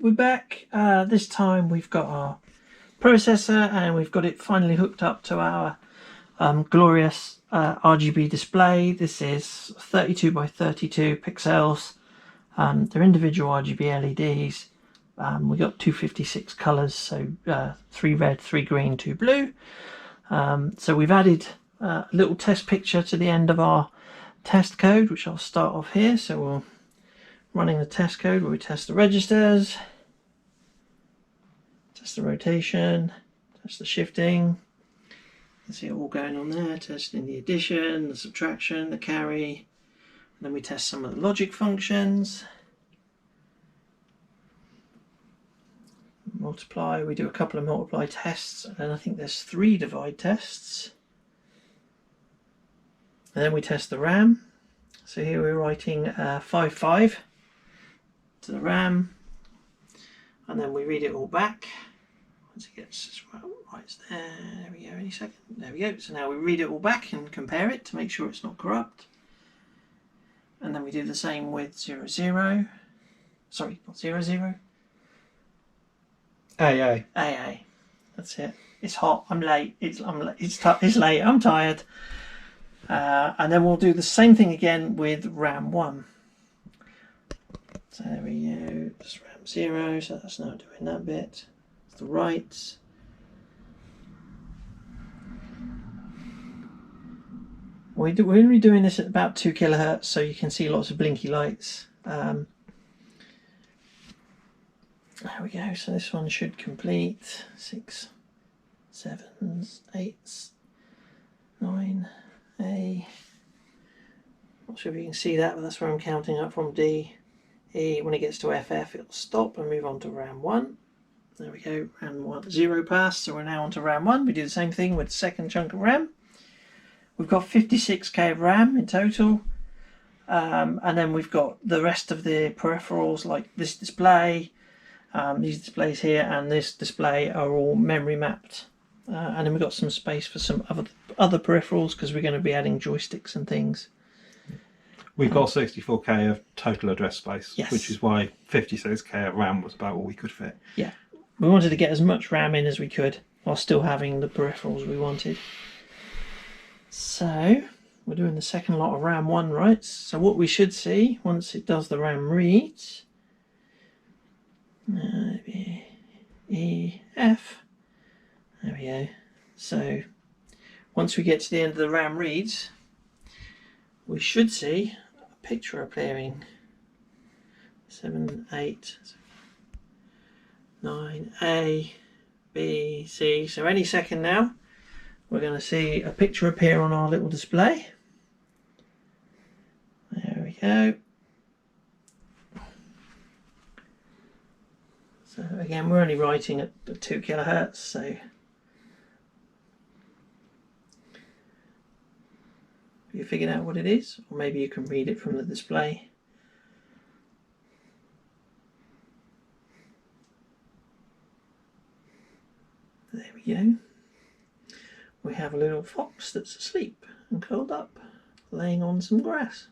we're back. This time we've got our processor and we've got it finally hooked up to our glorious RGB display. This is 32 by 32 pixels. They're individual RGB LEDs. We got 256 colors, so 3 red, 3 green, 2 blue. So we've added a little test picture to the end of our test code, which I'll start off here. So we're running the test code where we test the registers, test the rotation, test the shifting. You can see it all going on there, testing the addition, the subtraction, the carry, and then we test some of the logic functions. Multiply, we do a couple of multiply tests, and then I think there's 3 divide tests. And then we test the RAM. So here we're writing 5 to the RAM, and then we read it all back. Once it gets right there, we go, any second, there we go. So now we read it all back and compare it to make sure it's not corrupt. And then we do the same with 0, 0. Sorry, not 0, 0. AA. AA. That's it. It's hot. I'm late. It's late. I'm tired. And then we'll do the same thing again with RAM 1. So there we go. Just RAM 0. So that's not doing that bit. It's the right. We're only doing this at about 2 kilohertz, so you can see lots of blinky lights. There we go. So this one should complete 6, 7, 8, 9, A. Not sure if you can see that, but that's where I'm counting up from D, E. When it gets to FF, it'll stop and move on to RAM 1. There we go. RAM 1, 0 passed. So we're now on to RAM 1. We do the same thing with the second chunk of RAM. We've got 56k of RAM in total. And then we've got the rest of the peripherals, like this display. These displays here and this display are all memory mapped, and then we've got some space for some other peripherals because we're going to be adding joysticks and things. We've got 64k of total address space, yes, which is why 56k of RAM was about all we could fit. Yeah, we wanted to get as much RAM in as we could while still having the peripherals we wanted. So we're doing the second lot of RAM 1 writes. So what we should see once it does the RAM reads, E, F. There we go. So once we get to the end of the RAM reads, we should see a picture appearing. 7, 8, 9, A, B, C. So any second now, we're going to see a picture appear on our little display. There we go. So again, we're only writing at 2 kilohertz, so you figured out what it is, or maybe you can read it from the display. There we go. We have a little fox that's asleep and curled up, laying on some grass.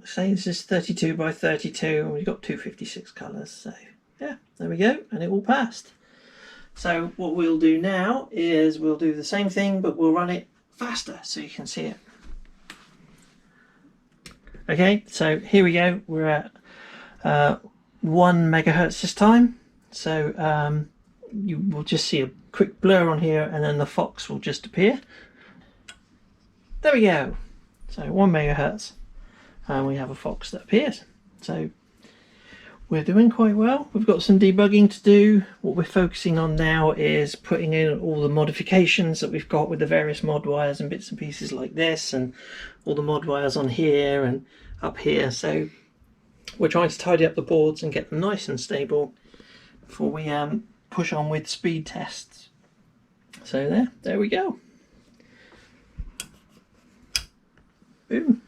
Say this is 32 by 32 and we've got 256 colours, so yeah, there we go, and it all passed. So what we'll do now is we'll do the same thing, but we'll run it faster so you can see it. Okay, so here we go. We're at 1 megahertz this time, so you will just see a quick blur on here and then the fox will just appear. There we go. So 1 megahertz. And we have a fox that appears. So we're doing quite well. We've got some debugging to do. What we're focusing on now is putting in all the modifications that we've got with the various mod wires and bits and pieces like this, and all the mod wires on here and up here. So we're trying to tidy up the boards and get them nice and stable before we push on with speed tests. So there we go. Boom.